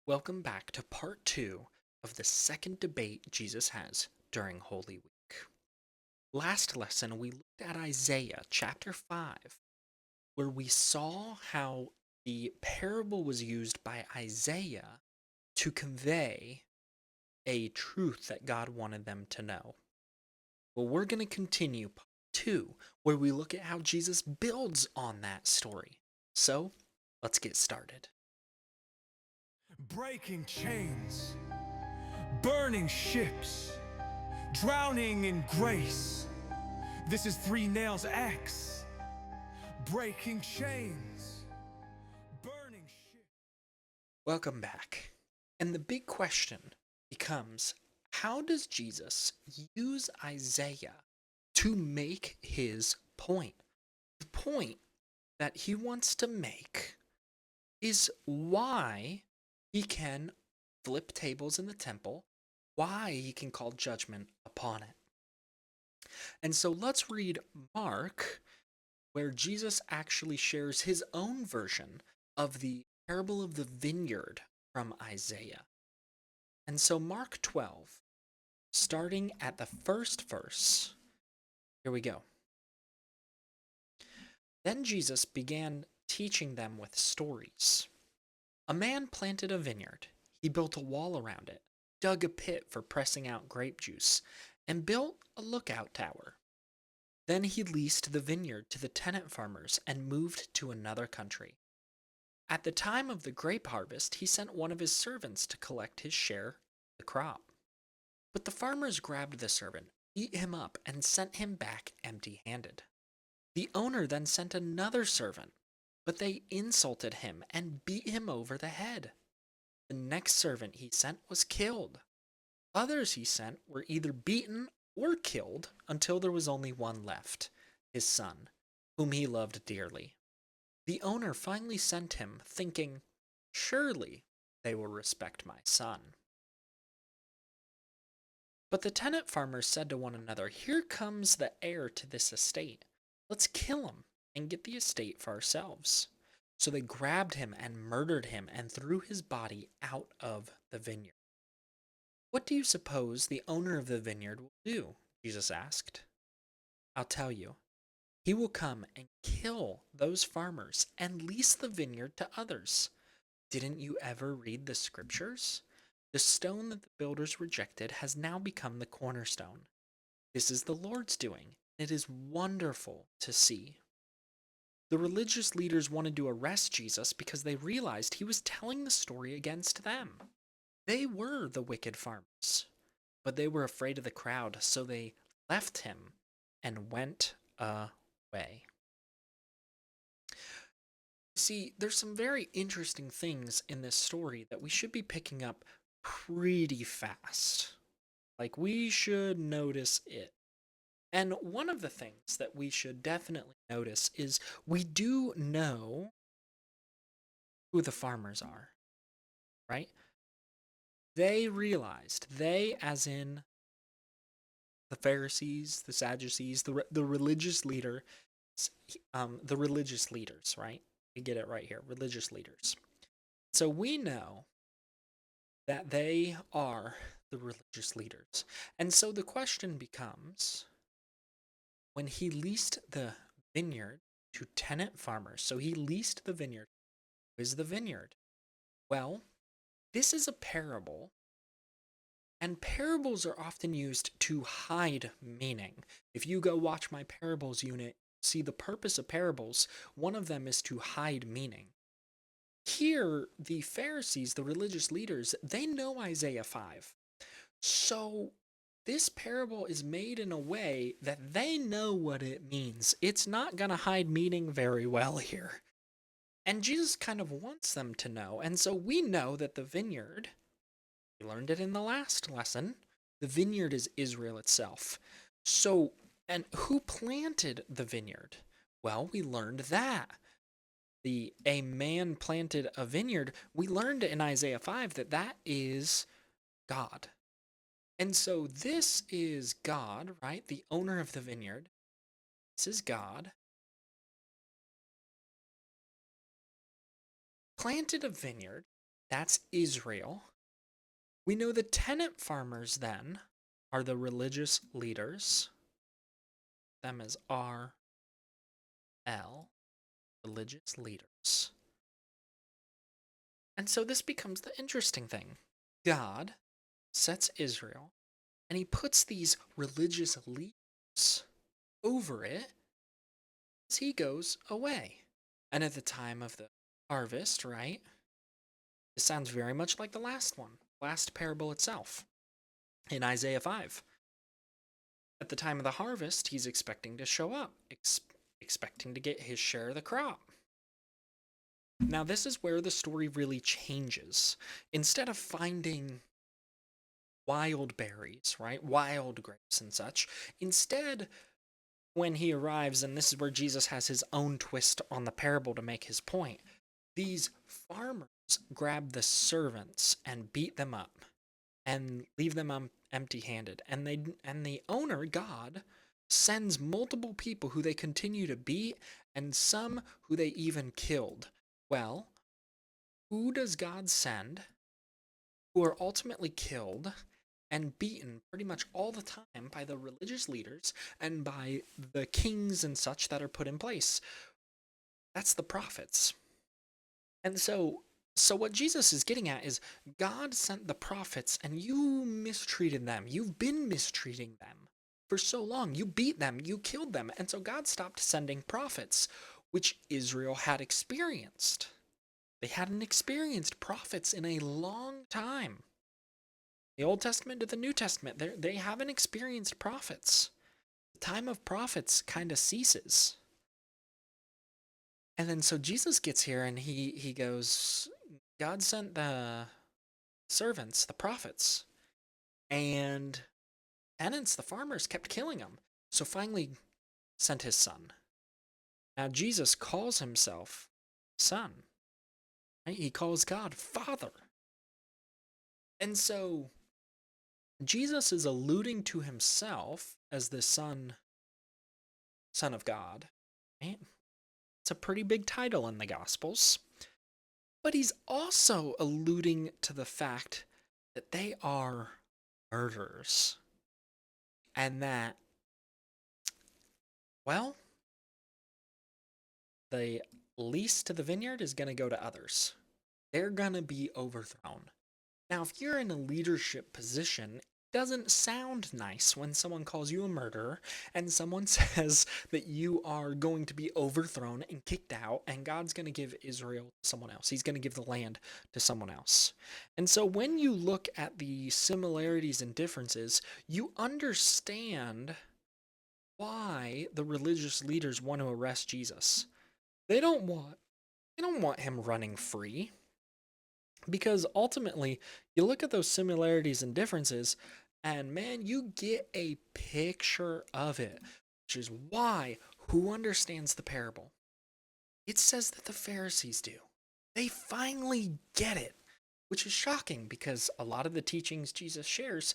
Welcome back to part two of the second debate Jesus has during Holy Week. Last lesson, we looked at Isaiah chapter 5, where we saw how the parable was used by Isaiah to convey a truth that God wanted them to know. Well, we're going to continue part two, where we look at how Jesus builds on that story. So, let's get started. Breaking chains, burning ships, drowning in grace. This is Three Nails X. Breaking chains, burning ships. Welcome back. And the big question becomes, how does Jesus use Isaiah to make his point? The point that he wants to make is why he can flip tables in the temple, why he can call judgment upon it. And so let's read Mark, where Jesus actually shares his own version of the parable of the vineyard from Isaiah. And so, Mark 12, starting at the first verse, here we go. Then Jesus began teaching them with stories. A man planted a vineyard. He built a wall around it, dug a pit for pressing out grape juice, and built a lookout tower. Then he leased the vineyard to the tenant farmers and moved to another country. At the time of the grape harvest, he sent one of his servants to collect his share of the crop. But the farmers grabbed the servant, beat him up, and sent him back empty-handed. The owner then sent another servant, but they insulted him and beat him over the head. The next servant he sent was killed. Others he sent were either beaten or killed until there was only one left, his son, whom he loved dearly. The owner finally sent him, thinking, "Surely they will respect my son." But the tenant farmers said to one another, "Here comes the heir to this estate. Let's kill him and get the estate for ourselves." So they grabbed him and murdered him and threw his body out of the vineyard. "What do you suppose the owner of the vineyard will do?" Jesus asked. "I'll tell you. He will come and kill those farmers and lease the vineyard to others. Didn't you ever read the scriptures? The stone that the builders rejected has now become the cornerstone. This is the Lord's doing. It is wonderful to see." The religious leaders wanted to arrest Jesus because they realized he was telling the story against them. They were the wicked farmers, but they were afraid of the crowd, so they left him and went away. See, there's some very interesting things in this story that we should be picking up pretty fast. Like, we should notice it. And one of the things that we should definitely notice is we do know who the farmers are, right? They realized, they as in the Pharisees, the Sadducees, the religious leader, the religious leaders, right? We get it right here, religious leaders. So we know that they are the religious leaders. And so the question becomes, when he leased the vineyard to tenant farmers, so he leased the vineyard, who is the vineyard? Well, this is a parable, and parables are often used to hide meaning. If you go watch my parables unit, see the purpose of parables, one of them is to hide meaning. Here, the Pharisees, the religious leaders, they know Isaiah 5. So this parable is made in a way that they know what it means. It's not going to hide meaning very well here. And Jesus kind of wants them to know. And so we know that the vineyard, we learned it in the last lesson, the vineyard is Israel itself. So, and who planted the vineyard? Well, we learned that. A man planted a vineyard. We learned in Isaiah 5 that that is God. And so this is God, right? The owner of the vineyard. This is God. Planted a vineyard That's Israel. We know the tenant farmers then are the religious leaders. Them as RL, religious leaders. And so this becomes the interesting thing. God sets Israel and he puts these religious leaders over it as he goes away. And at the time of the harvest, right? It sounds very much like the last one, last parable itself in Isaiah 5. At the time of the harvest, he's expecting to show up, expecting to get his share of the crop. Now, this is where the story really changes. Instead of finding wild berries, right? Wild grapes and such, instead, when he arrives, and this is where Jesus has his own twist on the parable to make his point, these farmers grab the servants and beat them up and leave them empty-handed. And the owner, God, sends multiple people who they continue to beat and some who they even killed. Well, who does God send who are ultimately killed and beaten pretty much all the time by the religious leaders and by the kings and such that are put in place? That's the prophets. And so what Jesus is getting at is God sent the prophets and you mistreated them. You've been mistreating them for so long. You beat them, you killed them. And so God stopped sending prophets, which Israel had experienced. They hadn't experienced prophets in a long time. The Old Testament to the New Testament, they haven't experienced prophets. The time of prophets kind of ceases. And then so Jesus gets here and he goes, God sent the servants, the prophets, and tenants, the farmers, kept killing them. So finally sent his son. Now Jesus calls himself son. Right? He calls God Father. And so Jesus is alluding to himself as the Son of God. Right? It's a pretty big title in the Gospels. But he's also alluding to the fact that they are murderers. And that, well, the lease to the vineyard is going to go to others. They're going to be overthrown. Now, if you're in a leadership position, it doesn't sound nice when someone calls you a murderer and someone says that you are going to be overthrown and kicked out and God's going to give Israel to someone else. He's going to give the land to someone else. And so when you look at the similarities and differences, you understand why the religious leaders want to arrest Jesus. They don't want him running free. Because ultimately, you look at those similarities and differences, and man, you get a picture of it, which is why who understands the parable? It says that the Pharisees do. They finally get it, which is shocking because a lot of the teachings Jesus shares,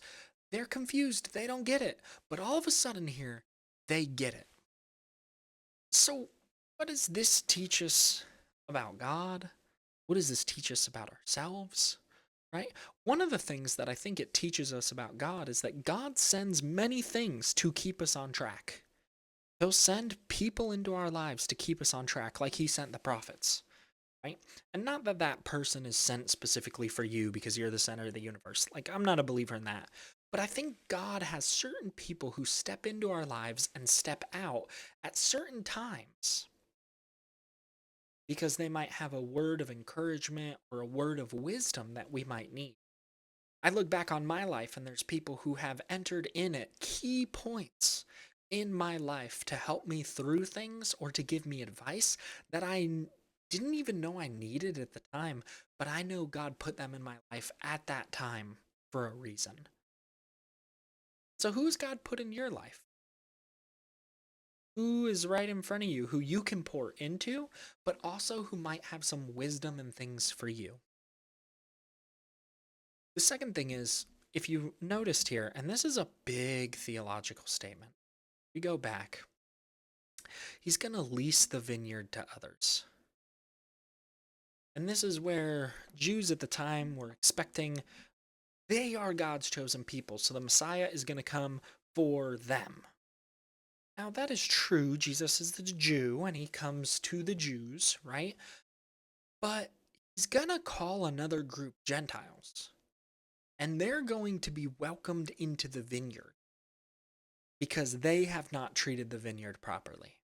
they're confused. They don't get it. But all of a sudden here, they get it. So, what does this teach us about God? What does this teach us about ourselves? Right? One of the things that I think it teaches us about God is that God sends many things to keep us on track. He'll send people into our lives to keep us on track, like he sent the prophets, right? And not that that person is sent specifically for you because you're the center of the universe. Like, I'm not a believer in that. But I think God has certain people who step into our lives and step out at certain times because they might have a word of encouragement or a word of wisdom that we might need. I look back on my life and there's people who have entered in at key points in my life to help me through things or to give me advice that I didn't even know I needed at the time, but I know God put them in my life at that time for a reason. So who's God put in your life? Who is right in front of you, who you can pour into, but also who might have some wisdom and things for you? The second thing is, if you noticed here, and this is a big theological statement, we go back, he's going to lease the vineyard to others. And this is where Jews at the time were expecting they are God's chosen people, so the Messiah is going to come for them. Now, that is true. Jesus is the Jew, and he comes to the Jews, right? But he's going to call another group Gentiles, and they're going to be welcomed into the vineyard because they have not treated the vineyard properly.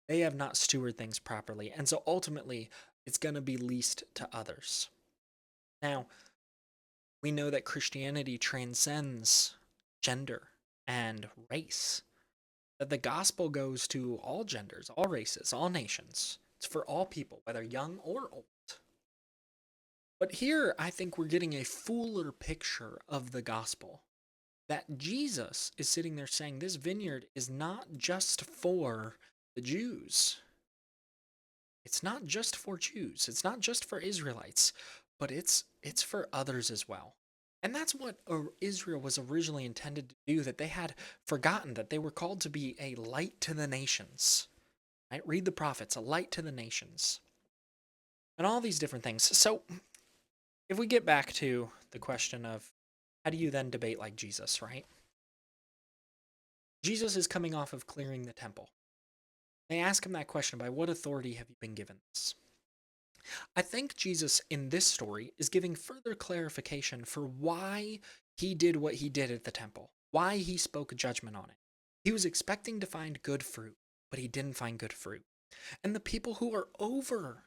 They have not stewarded things properly, and so ultimately, it's going to be leased to others. Now, we know that Christianity transcends gender and race, that the gospel goes to all genders, all races, all nations. It's for all people, whether young or old. But here, I think we're getting a fuller picture of the gospel. That Jesus is sitting there saying this vineyard is not just for the Jews. It's not just for Jews. It's not just for Israelites, but it's for others as well. And that's what Israel was originally intended to do, that they had forgotten that they were called to be a light to the nations. Right? Read the prophets, a light to the nations. And all these different things. So if we get back to the question of how do you then debate like Jesus, right? Jesus is coming off of clearing the temple. They ask him that question, by what authority have you been given this? I think Jesus in this story is giving further clarification for why he did what he did at the temple, why he spoke judgment on it. He was expecting to find good fruit, but he didn't find good fruit. And the people who are over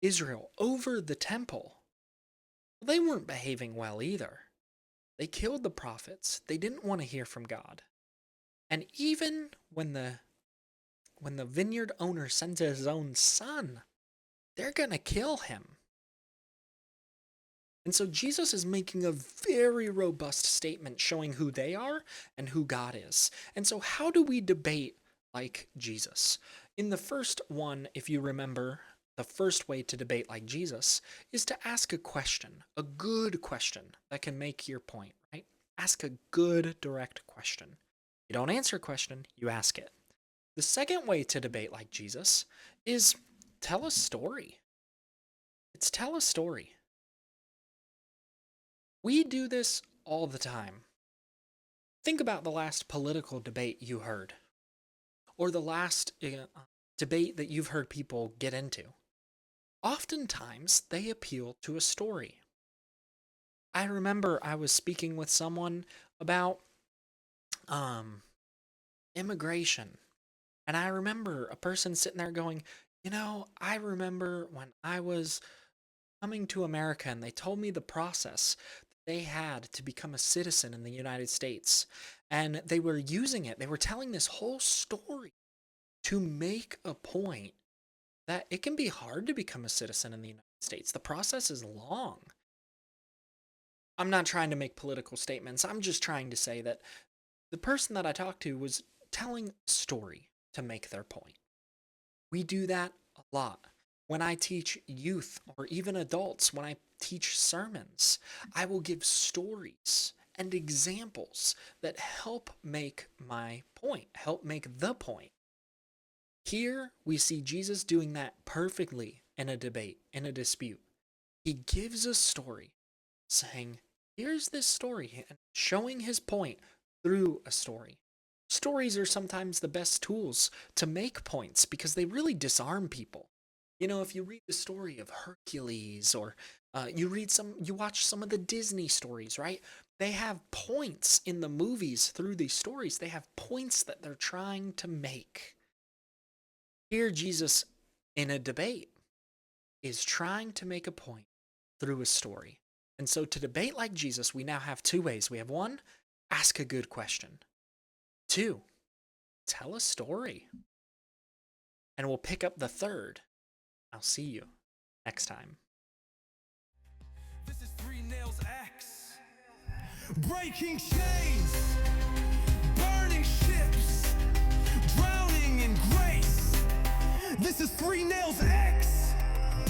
Israel, over the temple, they weren't behaving well either. They killed the prophets. They didn't want to hear from God. And even when the vineyard owner sends his own son, they're going to kill him. And so Jesus is making a very robust statement showing who they are and who God is. And so how do we debate like Jesus? In the first one, if you remember, the first way to debate like Jesus is to ask a question, a good question that can make your point, right? Ask a good, direct question. You don't answer a question, you ask it. The second way to debate like Jesus is tell a story. It's tell a story. We do this all the time. Think about the last political debate you heard, or the last debate that you've heard people get into. Oftentimes, they appeal to a story. I remember I was speaking with someone about immigration. And I remember a person sitting there going, I remember when I was coming to America and they told me the process that they had to become a citizen in the United States. And they were using it. They were telling this whole story to make a point that it can be hard to become a citizen in the United States. The process is long. I'm not trying to make political statements. I'm just trying to say that the person that I talked to was telling a story to make their point. We do that a lot. When I teach youth or even adults, when I teach sermons, I will give stories and examples that help make my point, help make the point. Here we see Jesus doing that perfectly in a debate, in a dispute. He gives a story saying, here's this story, and showing his point through a story. Stories are sometimes the best tools to make points because they really disarm people. If you read the story of Hercules or you watch some of the Disney stories, right? They have points in the movies through these stories. They have points that they're trying to make. Here, Jesus, in a debate, is trying to make a point through a story. And so to debate like Jesus, we now have two ways. We have one, ask a good question. Two, tell a story. And we'll pick up the third. I'll see you next time. This is 3 Nails X. Breaking chains, burning ships, drowning in grace. This is 3 Nails X.